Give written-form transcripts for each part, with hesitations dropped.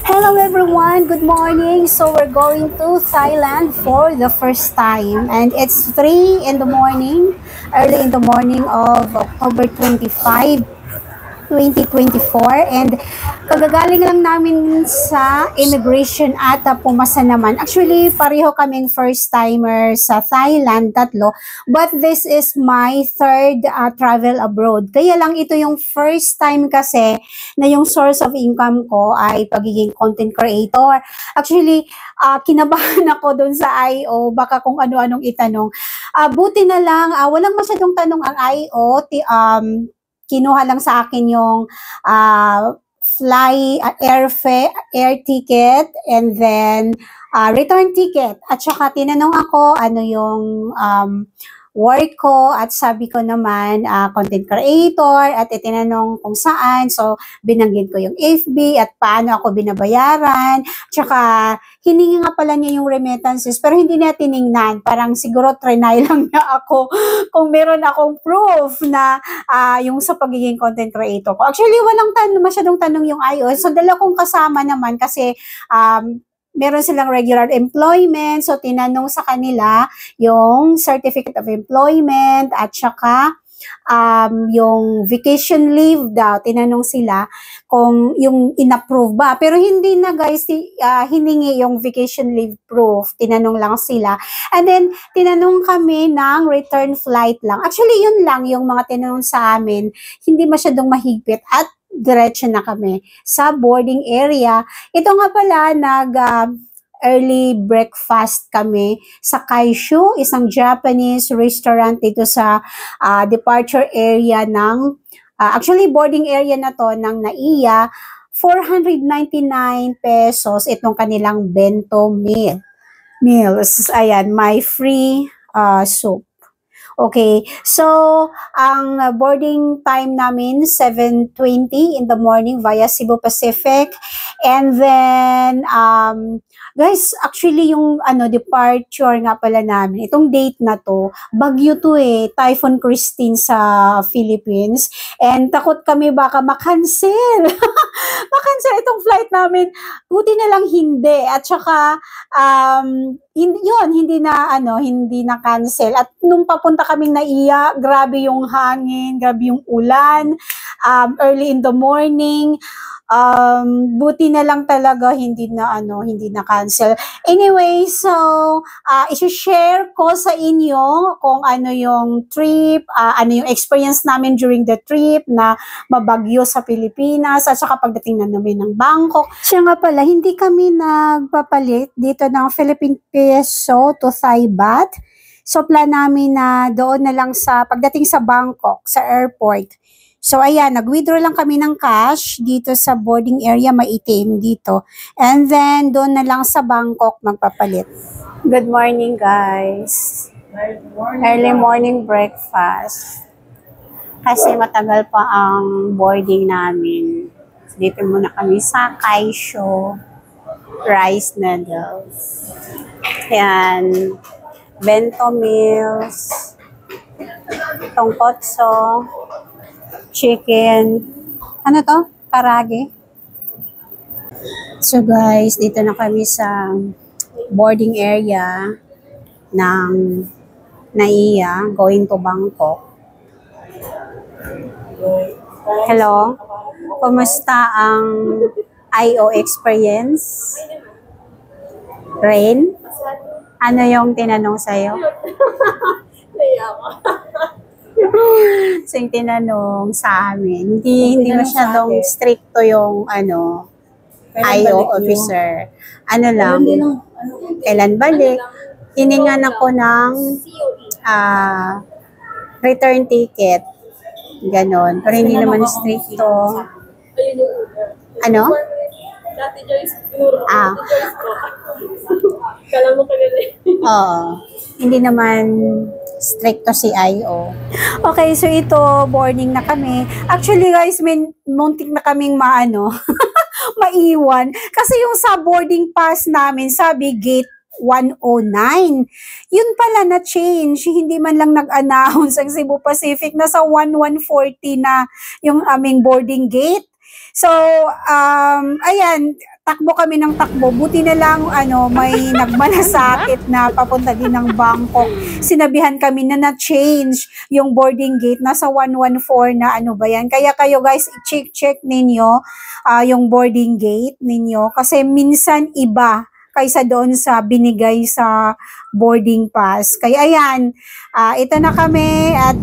Hello everyone, good morning. So we're going to Thailand for the first time and it's 3 in the morning, early in the morning of October 25, 2024 and kagagaling lang namin sa immigration at pumasa naman. Actually, pareho kaming first timer sa Thailand, tatlo. But this is my third travel abroad. Kaya lang ito yung first time kasi na yung source of income ko ay pagiging content creator. Actually, kinabahan ako doon sa IO, baka kung ano-anong itanong. Buti na lang, walang masyadong tanong ang IO, kinuha lang sa akin yung air ticket, and then return ticket. At saka tinanong ako ano yung work ko, at sabi ko naman content creator, at itinanong kung saan. So binanggit ko yung FB at paano ako binabayaran. Tsaka hiningi nga pala niya yung remittances pero hindi niya tiningnan. Parang siguro trinay lang niya ako kung meron akong proof na yung sa pagiging content creator ko. Actually, walang masyadong tanong yung IO. So dala kong kasama naman kasi meron silang regular employment. So tinanong sa kanila yung certificate of employment at saka yung vacation leave daw, tinanong sila kung yung inapprove ba. Pero hindi na guys, hiningi yung vacation leave proof. Tinanong lang sila. And then, tinanong kami ng return flight lang. Actually, yun lang yung mga tinanong sa amin. Hindi masyadong mahigpit at diretso na kami sa boarding area. Ito nga pala, early breakfast kami sa Kaishu, isang Japanese restaurant dito sa departure area ng, actually boarding area na to ng NAIA, 499 pesos itong kanilang bento meals. Ayan, may free soup. Okay, so ang boarding time namin 7:20 in the morning via Cebu Pacific, and then guys, actually yung departure nga pala namin, itong date na to, bagyo to Typhoon Christine sa Philippines, and takot kami baka makancel. Makancel itong flight namin. Buti na lang hindi, at saka hindi na cancel. At nung papunta kaming NAIA, grabe yung hangin, grabe yung ulan, early in the morning. Buti na lang talaga hindi na cancel. Anyway, so i-share ko sa inyo kung ano yung trip, ano yung experience namin during the trip na mabagyo sa Pilipinas, at saka pagdating na namin ng Bangkok. Siya nga pala, hindi kami nagpapalit dito ng Philippine peso to Thai baht. So plan namin na doon na lang sa pagdating sa Bangkok, sa airport. So ayan, nag-withdraw lang kami ng cash dito sa boarding area, may ATM dito. And then doon na lang sa Bangkok magpapalit. Good morning guys. Early morning breakfast. Kasi matagal pa ang boarding namin. Dito muna kami sa Kaisho rice noodles. Ayan, bento meals, tongkotso, chicken, ano to? Karage. So guys, dito na kami sa boarding area ng NAIA going to Bangkok. Hello? Kumusta ang IO experience? Rain? Ano yung tinanong sa'yo? So yung tinanong sa amin, hindi masyadong stricto yung IO officer. Ano lang, kailan balik? Hiningan ako ng return ticket. Ganon. Pero hindi naman stricto. Ano? Oo. Hindi naman stricto si IO. Okay, so ito, boarding na kami. Actually guys, muntik na kaming maiwan. Kasi yung sa boarding pass namin, sabi gate 109. Yun pala na change. Hindi man lang nag-announce ang Cebu Pacific na sa 1140 na yung aming boarding gate. So, ayan, takbo kami ng takbo. Buti na lang, may nagmalasakit na papunta din ng Bangkok. Sinabihan kami na na-change yung boarding gate. Nasa 114 na ano ba yan. Kaya kayo guys, check ninyo yung boarding gate ninyo. Kasi minsan iba kaysa doon sa binigay sa boarding pass. Kaya ayan, ito na kami at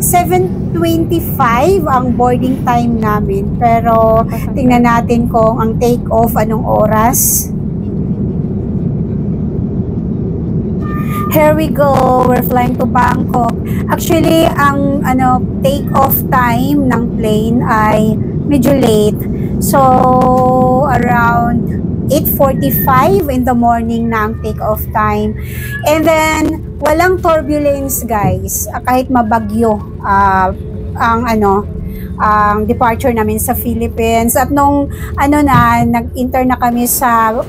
7:25 ang boarding time namin. Pero tingnan natin kung ang take off anong oras. Here we go. We're flying to Bangkok. Actually, ang take off time ng plane ay medyo late. So, around 8:45 in the morning na ang take-off time. And then, walang turbulence guys. Kahit mabagyo ang departure namin sa Philippines. At nung nag-enter na kami sa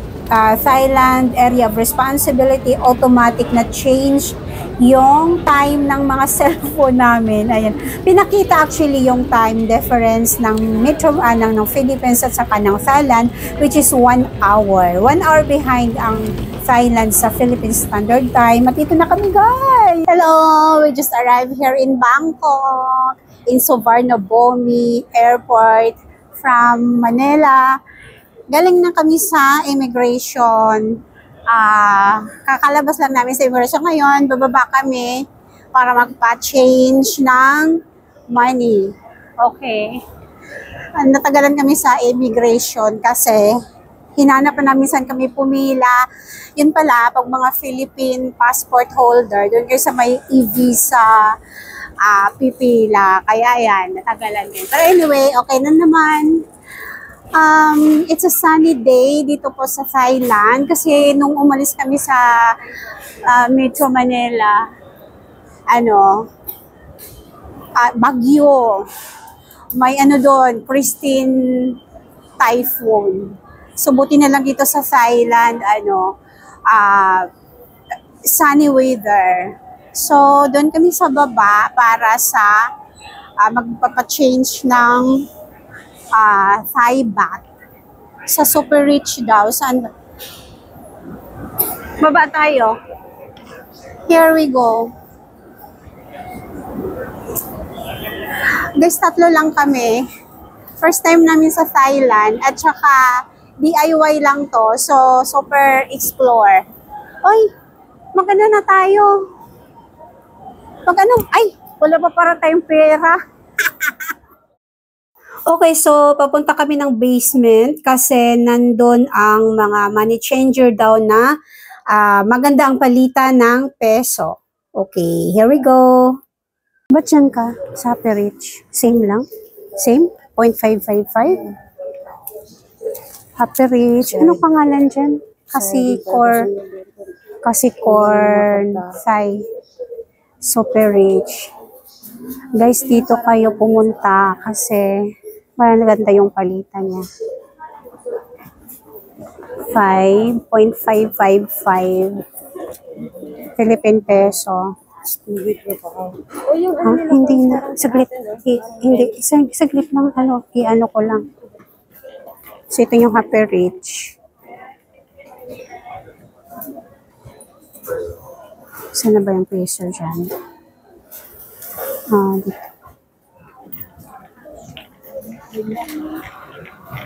Thailand Area of Responsibility, automatic na change yung time ng mga cellphone namin. Ayan. Pinakita actually yung time difference ng ng Philippines at saka ng Thailand, which is 1 hour. 1 hour behind ang Thailand sa Philippine Standard Time. At ito na kami guys! Hello! We just arrived here in Bangkok, in Suvarnabhumi Airport from Manila. Galing na kami sa immigration. Kakalabas lang namin sa immigration ngayon. Bababa kami para magpa-change ng money. Okay. Natagalan kami sa immigration kasi hinanap na namin saan kami pumila. Yun pala, pag mga Philippine passport holder, doon kayo sa may e-visa pipila. Kaya yan, natagalan din. Pero anyway, okay na naman. It's a sunny day dito po sa Thailand kasi nung umalis kami sa Metro Manila, bagyo. May doon, pristine typhoon. So buti na lang dito sa Thailand, sunny weather. So doon kami sa baba para sa magpapa-change ng Thai baht sa Super Rich daw. Saan ba? Baba tayo. Here we go. Guys, 3 lang kami. First time namin sa Thailand at saka DIY lang to. So, super explore. Oy, maganda na tayo. Ay, wala pa para tayong pera. Okay, so papunta kami ng basement kasi nandun ang mga money changer daw na maganda ang palitan ng peso. Okay, here we go. Ba't dyan ka? Sa Rich? Same lang? Same? 0.555? Happy Rich. Anong pangalan dyan? Kasikorn Thai. Super Rich. Guys, dito kayo pumunta kasi maganda yung palitan niya. 5.555 Philippine peso. Hindi na. Saglit. Hindi. Saglit lang. I-ano ko lang. So, ito yung Happy Rich. Saan na ba yung peso dyan? Dito.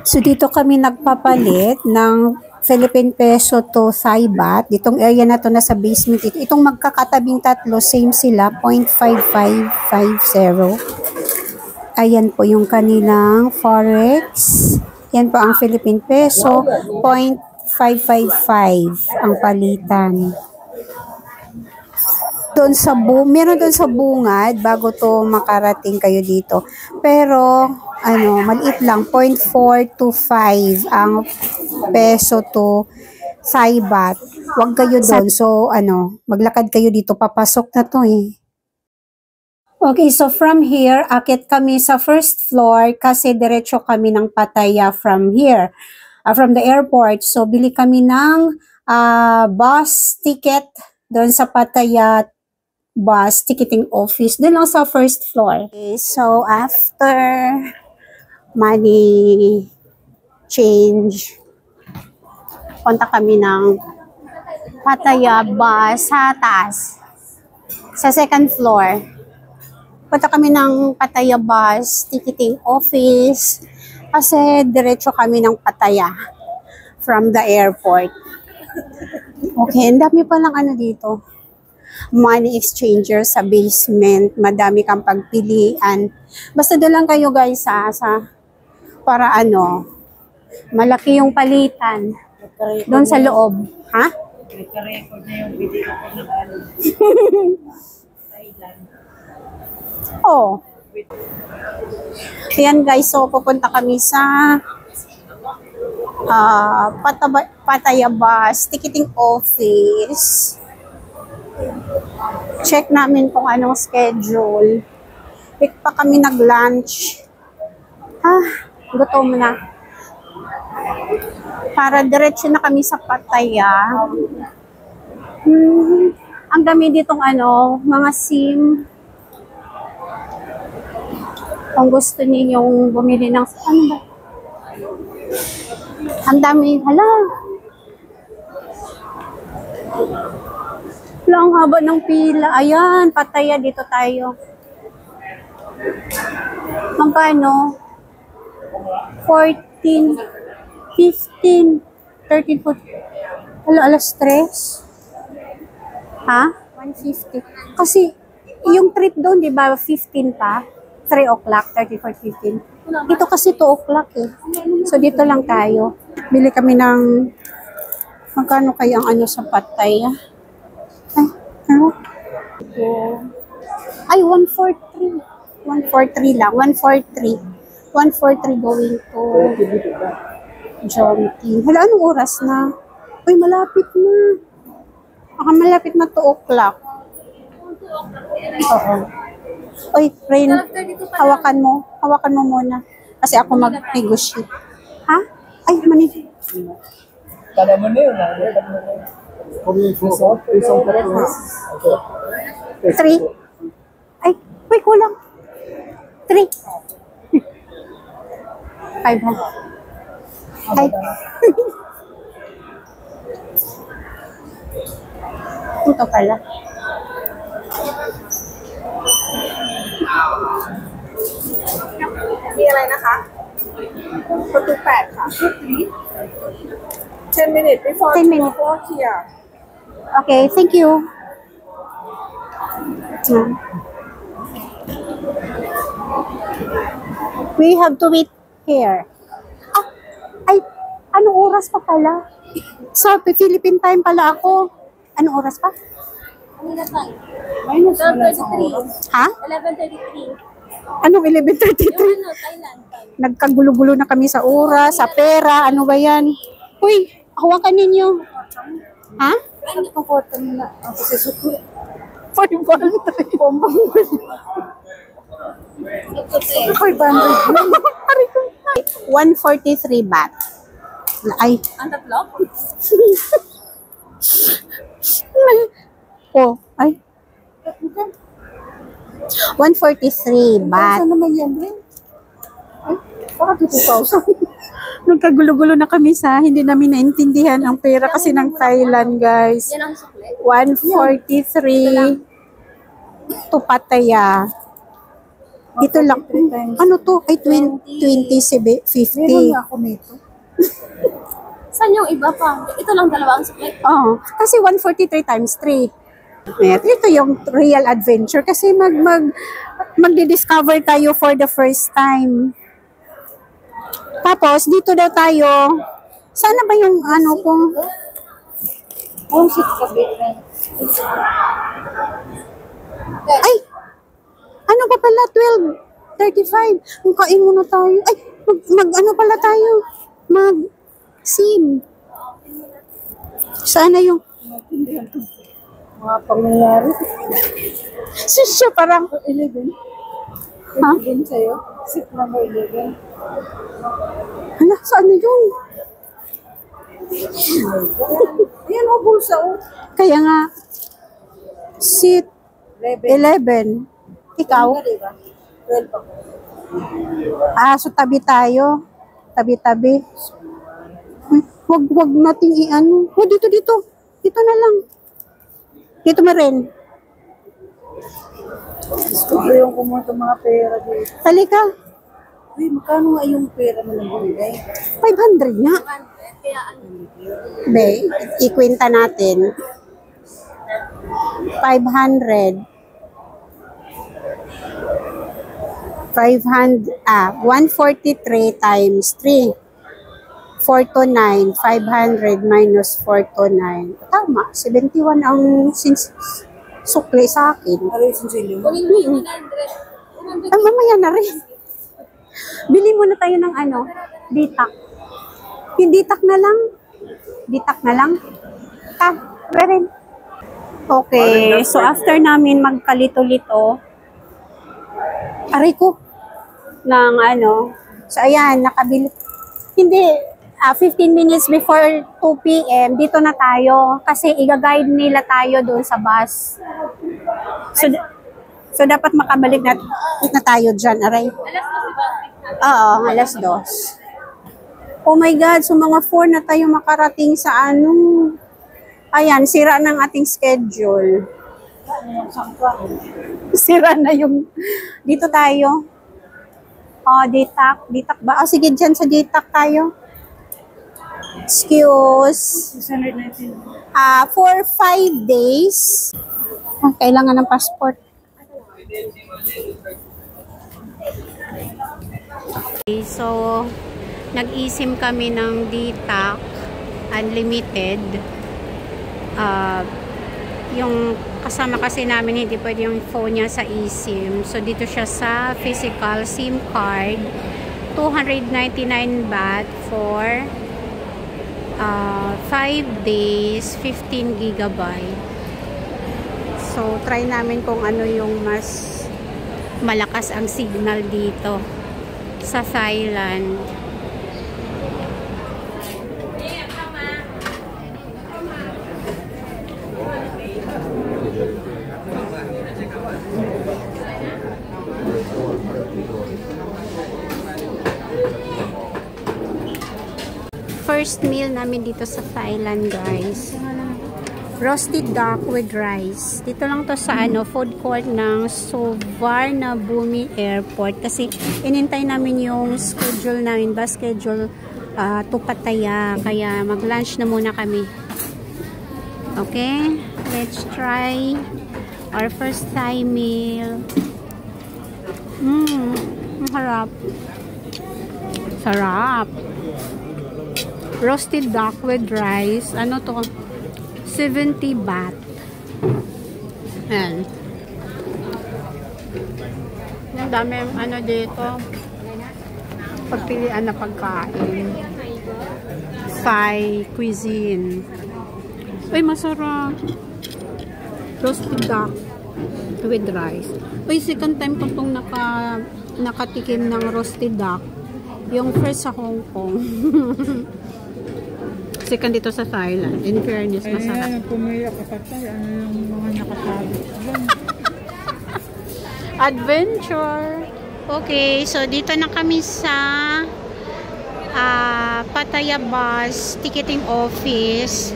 So, dito kami nagpapalit ng Philippine peso to Thai baht. Ditong area na to nasa basement. Itong magkakatabing tatlo, same sila, 0.5550. Ayan po yung kanilang forex. Yan po ang Philippine peso, 0.555 ang palitan. Meron doon sa bungad bago to makarating kayo dito. Pero maliit lang, 0.425 ang peso to Thai baht. Huwag kayo doon. So, maglakad kayo dito. Papasok na to eh. Okay, so from here, akit kami sa first floor kasi diretso kami ng Pattaya from here. From the airport. So, bili kami ng bus ticket doon sa Pattaya bus ticketing office. Doon lang sa first floor. Okay, so, after money change. Punta kami ng Pattaya bus sa taas. Sa second floor. Punta kami ng Pattaya bus, ticketing office. Kasi diretso kami ng Pattaya from the airport. Okay, ang dami palang ano dito. Money exchanger sa basement. Madami kang pagpilian. Basta doon lang kayo guys para ano, malaki yung palitan. Doon sa loob. Ha? Nagka-record na yung video ko ng ano. Thailand. Oh. Ayan guys, so pupunta kami sa Pattaya bus ticketing office. Check namin kung anong schedule. Pick pa kami nag-lunch. Gutom na. Para diretso na kami sa Pattaya. Ang dami ditong ano, mga SIM. Kung gusto ninyong bumili ng, ano ba? Ang dami, hala. Wala, ang haba ng pila. Ayan, Pattaya, dito tayo. Magkano? 14, 15, 13, 14. Hala, alas 3. Ha? 150. Kasi, yung trip doon, di ba, 15 pa? 3 o'clock, 34, 15. Dito kasi 2 o'clock eh. So, dito lang tayo. Bili kami ng, magkano kaya ang ano sa Pattaya? Ay, ano? Ay, 143. 143 lang. 143. 143 going to Jomtin. Hala, anong oras na? Uy, malapit na. Baka malapit na 2 o'clock. Oo. Uy, Rain, hawakan mo. Hawakan mo muna. Kasi ako mag-negotiate. Ha? Ay, mani. Kada mo na yun, ha? 3. Ay, uy, kulang. 3. 5 ha? Ay. Ito pala.มีอะไรนะคะ ประตู8ค่ะ 10 minutes before 10 minutes. 2 o'clock here. Okay, thank you. We have to wait here. Ay, anong oras pa pala? Sa Philippine time pala ako. Anong oras pa? Minus wala sa oras. Ha? 11:33. Anong 11:33? Thailand time. Nagkagulo-gulo na kami sa oras, sa pera, ano ba yan? Uy, hawakan ninyo. Ha? Ano pang kwarta nila? Ang sisuko. 143 baht. Ay. Ang tatlo? Oh, ay. 143 baht. Saan naman yan, Rin? Ay, baka 2,000. Nagkagulo-gulo na kami sa hindi namin naintindihan ang pera kasi ng Thailand, guys. Yan ang sukle. 143 to Pattaya. Ito lang. Ano to? Ay, 20, 50. Meron na ako nito. Saan yung iba pa? Ito lang dalawa ang sukle. Oo. Kasi 143 times 3. Ito yung real adventure kasi magdi-discover tayo for the first time. Tapos, dito daw tayo. Sana ba yung ano kung... Ang sito ka, Ay! Ano pa pala? 12:35. Kung kain muna tayo. Ay! Ano pala tayo? Mag-sim. Sana yung... mga pangyayari. Siya parang... 11. Ha? 11 sa'yo. Seat number 11. Hala, saan na yun? Ayan o, bulsa o. Kaya nga, seat 11. 11. Ikaw? Diba? 12 ako. So tabi tayo. Tabi-tabi. Uy, wag nating i-ano. Oh, dito. Dito na lang. Dito mo rin. Gusto ko yung kumuha mga pera dito. Halika. Uy, magkano nga yung pera mo na binigay? 500 nga. Kaya ano, Be, ikwenta natin. 500. 143 times 3. 429. 500 minus 429. Tama, 71 ang sukli sa akin. Ano yung sinsilyo mo? kunin mo yung 100. 100 Mamaya na rin. Bili muna tayo ng ditak. Yung ditak na lang. Ditak na lang. Rin. Okay, so after namin magkalito-lito, aray ko, ng so ayan, nakabili. Hindi, 15 minutes before 2 p.m., dito na tayo. Kasi i-guide nila tayo doon sa bus. So dapat makabalik na tayo dyan, aray. Oo, alas 2. Oh my God, so mga 4 na tayo makarating sa Ayan, sira ng ating schedule. Sira na yung... Dito tayo. Ditak. Ditak ba? Sige, dyan sa ditak tayo. Excuse. 619. For 5 days. Kailangan ng passport. Okay, so nag-eSIM kami ng DTAC Unlimited. Yung kasama kasi namin hindi pwede yung phone niya sa eSIM. So dito siya sa physical SIM card. 299 baht for 5 days, 15 gigabyte. So try namin kung ano yung mas malakas ang signal dito sa Thailand. First meal namin dito sa Thailand, guys. Roasted duck with rice. Dito lang to sa food court ng Suvarnabhumi Airport. Kasi inintay namin yung schedule namin, bus schedule to Pattaya. Kaya mag-lunch na muna kami. Okay? Let's try our first Thai meal. Harap. Sarap. Roasted duck with rice. Ano to? 70 baht. Ayan. Ang dami dito. Pagpilian na pagkain. Thai cuisine. Uy, masarap. Roasted duck with rice. Uy, second time ko itong nakatikim ng roasted duck. Yung first sa Hong Kong. Second dito sa Thailand. In fairness, masarap. Ayan, pumiyak ka patay. Ano yung mga nakasabi? Adventure. Okay, so dito na kami sa Pattaya Bus Ticketing Office.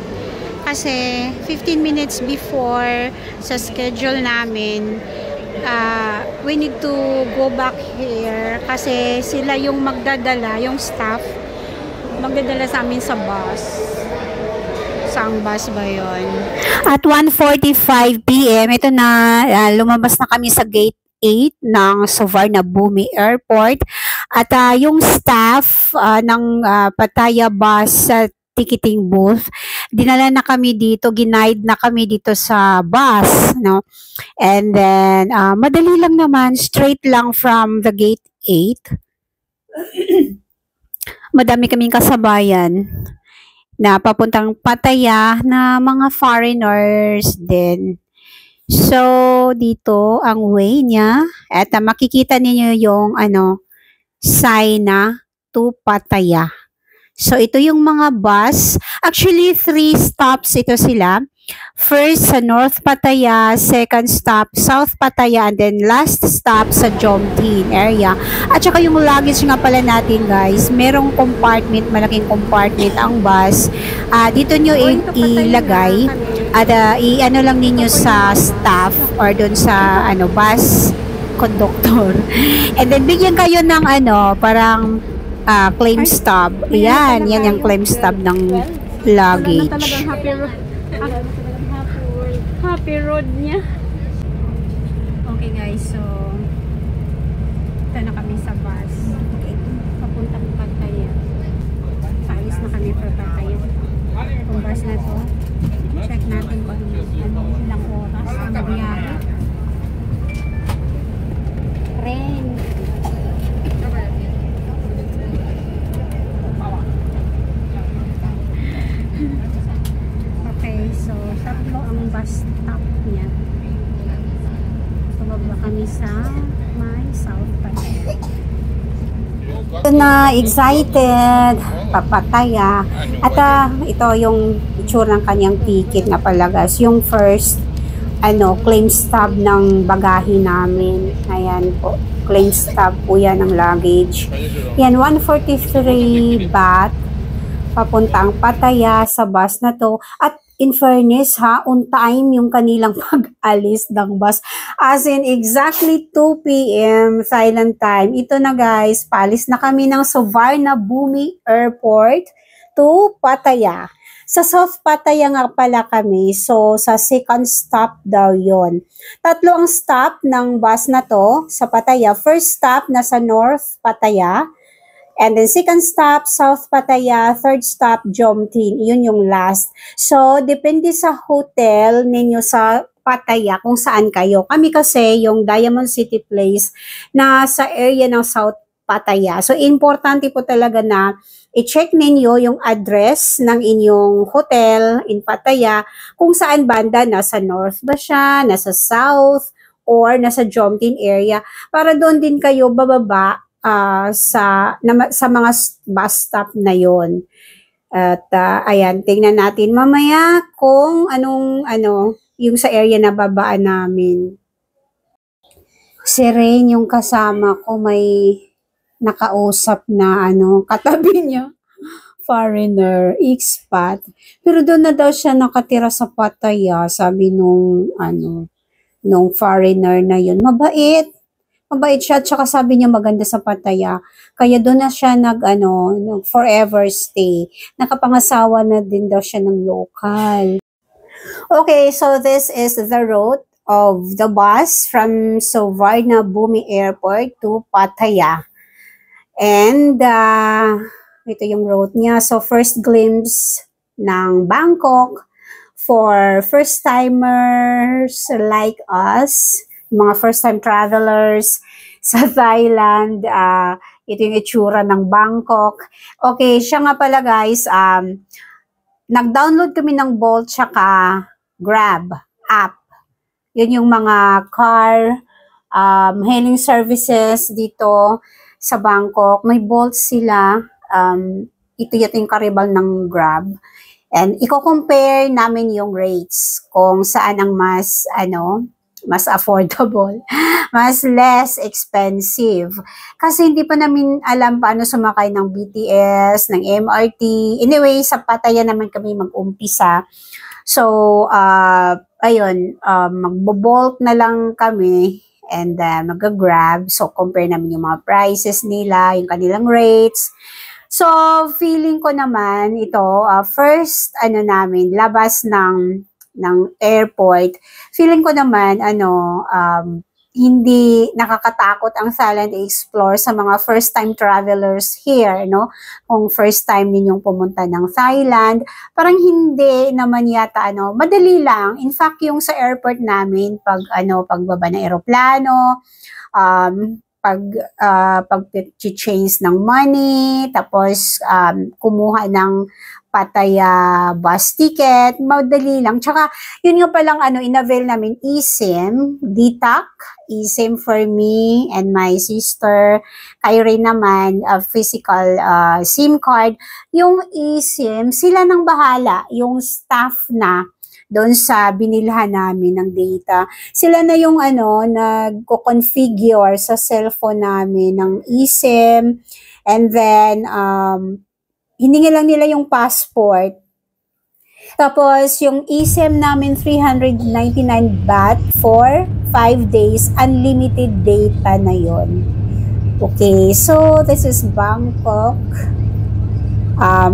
Kasi 15 minutes before sa schedule namin, we need to go back here kasi sila yung magdadala, yung staff magdadala sa amin sa bus. Saang bus ba yun? At 1:45 p.m. ito na, lumabas na kami sa gate 8 ng Suvarnabhumi Airport. At yung staff ng Pattaya Bus ticketing booth, dinala na kami dito, ginaid na kami dito sa bus, no? And then, madali lang naman, straight lang from the gate 8. Madami kaming kasabayan na papuntang Pattaya na mga foreigners din. So, dito ang way niya. At makikita niyo yung Saina to Pattaya. So, ito yung mga bus. Actually, 3 stops ito sila. First sa North Pattaya, second stop South Pattaya, and then last stop sa Jomtien area. At saka yung luggage nga pala natin guys, merong compartment, malaking compartment ang bus. Dito nyo ilagay at i-ano lang ninyo sa staff or dun sa bus conductor. And then bigyan kayo ng parang claim stub. Yan yung claim stub ng luggage. Talagang happy road niya. Okay guys, so ito na kami sa bus. Okay, papuntang Pattaya. Paalis na kami for Pattaya. Kung bus na to, check natin kung ilang oras ang biyahe. Rain. Okay, so tatlo ang bus stop niya. Bababa kami sa may South Pattaya. Na excited, papataya. At ito yung itsura ng kanyang ticket nga pala guys. Yung first claim stub ng bagahe namin. Ayan po. Claim stub po yan ng luggage. Yan, 143 baht. Papuntang Pattaya sa bus na to. At in fairness on time yung kanilang pag-alis ng bus. As in, exactly 2 p.m. Thailand time. Ito na guys, paalis na kami ng Suvarnabhumi Airport to Pattaya. Sa South Pattaya nga pala kami, so sa second stop daw yon. Tatlo ang stop ng bus na to sa Pattaya. First stop nasa North Pattaya. And then second stop, South Pattaya. Third stop, Jomtien. Yun yung last. So, depende sa hotel ninyo sa Pattaya kung saan kayo. Kami kasi yung Diamond City Place na sa area ng South Pattaya. So, importante po talaga na i-check ninyo yung address ng inyong hotel in Pattaya kung saan banda, nasa North ba siya, nasa South, or nasa Jomtien area. Para doon din kayo bababa sa mga bus stop na yon. At ayan, tingnan natin mamaya kung yung sa area na babaan namin. Si Rain yung kasama ko, may nakausap na katabi niya, foreigner, expat. Pero doon na daw siya nakatira sa Pattaya, sabi nung foreigner na yun. Mabait siya, at saka sabi niya maganda sa Pattaya. Kaya doon na siya nag forever stay. Nakapangasawa na din daw siya ng local. Okay, so this is the route of the bus from Suvarnabhumi Airport to Pattaya. And ito yung route niya. So first glimpse ng Bangkok for first-timers like us, mga first-time travelers sa Thailand. Ito yung itsura ng Bangkok. Okay, siya nga pala guys, nag-download kami ng Bolt tsaka Grab app. Yun yung mga car hailing services dito sa Bangkok. May Bolt sila. Ito yung karibal ng Grab. And i-compare namin yung rates kung saan ang mas affordable, mas less expensive. Kasi hindi pa namin alam paano sumakay ng BTS, ng MRT. Anyway, sa Pattaya naman kami mag-umpisa. So, ayun, magbo-Bolt na lang kami and mag-Grab. So, compare namin yung mga prices nila, yung kanilang rates. So, feeling ko naman ito, first, labas ng airport, feeling ko naman, hindi nakakatakot ang Thailand i-explore sa mga first-time travelers here, no? Kung first time ninyong pumunta ng Thailand, parang hindi naman yata, madali lang. In fact, yung sa airport namin, pagbaba ng eroplano, pag-change ng money, tapos kumuha ng Pattaya bus ticket, madali lang. Tsaka, yun yung palang in-avail namin, eSIM, DTAC, eSIM for me and my sister. Kay Ray naman, physical SIM card. Yung eSIM, sila nang bahala, yung staff na doon sa binilhan namin ng data. Sila na yung nagko-configure sa cellphone namin ng eSIM, and then hiningi lang nila yung passport. Tapos yung eSIM namin 399 baht for 5 days, unlimited data na yon. Okay, so this is Bangkok.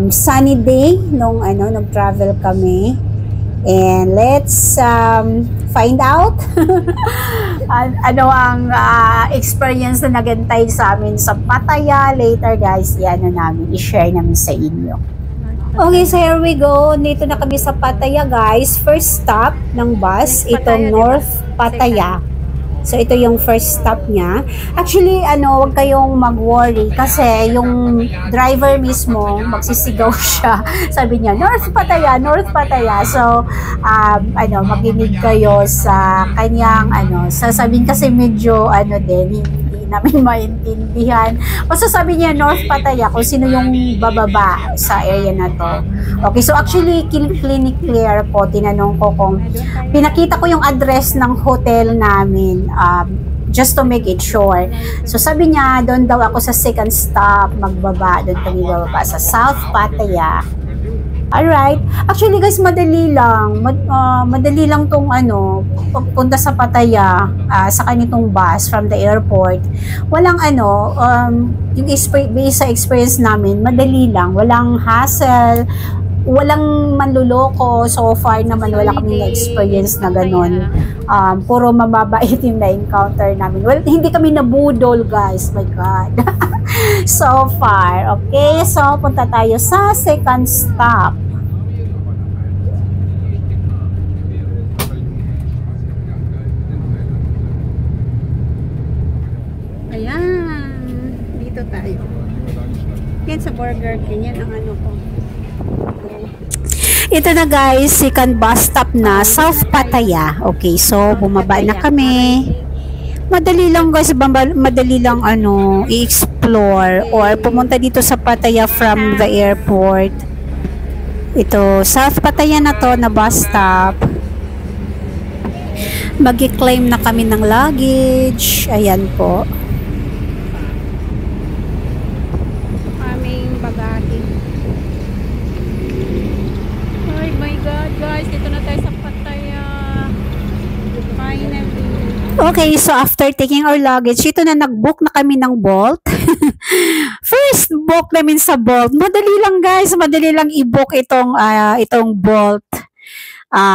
Sunny day nung nag-travel kami. And let's find out ano ang experience na nagantay sa amin sa Pattaya later, guys. I-share namin sa inyo. Okay, so here we go. Dito na kami sa Pattaya, guys. First stop ng bus, ito North Pattaya. So, ito yung first stop niya. Actually, wag kayong mag-worry kasi yung driver mismo, magsisigaw siya. Sabi niya, North Pattaya, North Pattaya. So, makinig kayo sa kanyang, sasabihin kasi medyo, hindi namin maintindihan. Basta sabi niya, North Pattaya, kung sino yung bababa sa area na to. Okay, so actually, clinic clear po, tinanong ko kung, pinakita ko yung address ng hotel namin, just to make it sure. So sabi niya, doon daw ako sa second stop, magbaba, doon kami bababa sa South Pattaya. Alright. Actually guys, madali lang. Madali lang tong pagpunta sa Pattaya, sa kanitong bus from the airport. Walang yung based sa experience namin, madali lang. Walang hassle, walang manluloko. So far naman, wala kaming na-experience na ganun. Puro mababait yung na-encounter namin. Well, hindi kami nabudol, guys. My God. So far. Okay, so punta tayo sa second stop. Ayan. Dito tayo. Yan sa Burger King. Yan ang ko. Ito na guys, second bus stop na, South Pattaya. Okay, so bumaba na kami. Madali lang guys, madali lang i-explore or pumunta dito sa Pattaya from the airport. Ito, South Pattaya na to na bus stop. Mag-claim na kami ng luggage. Ayan po. Aming bagahe. Oh my God, guys, dito na tayo sa Pattaya. Finally. Okay, so after taking our luggage, ito na, nag-book na kami ng Bolt. First book namin sa Bolt. Madali lang guys, madali lang i-book itong Bolt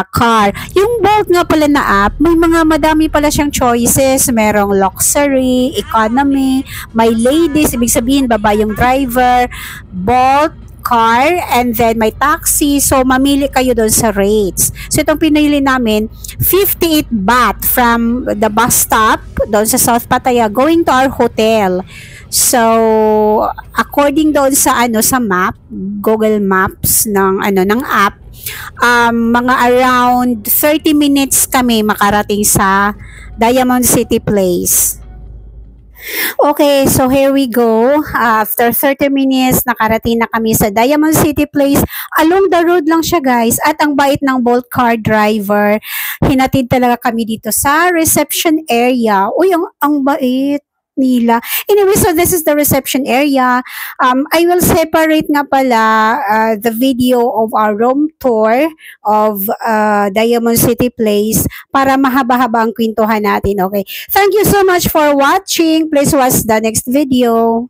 car. Yung Bolt nga pala na app, may madami pala siyang choices. Merong luxury, economy, may ladies, ibig sabihin baba yung driver, Bolt car, and then may taxi. So, mamili kayo doon sa rates. So, itong pinili namin, 58 baht from the bus stop doon sa South Pattaya going to our hotel. So, according doon sa sa map, Google Maps ng app, mga around 30 minutes kami makarating sa Diamond City Place. Okay, so here we go. After 30 minutes, nakarating na kami sa Diamond City Place. Along the road lang siya, guys. At ang bait ng Bolt car driver. Hinatid talaga kami dito sa reception area. Uy, ang bait nila. Anyway, so this is the reception area. I will separate nga pala the video of our room tour of Diamond City Place para mahaba-haba ang kwentuhan natin. Okay. Thank you so much for watching. Please watch the next video.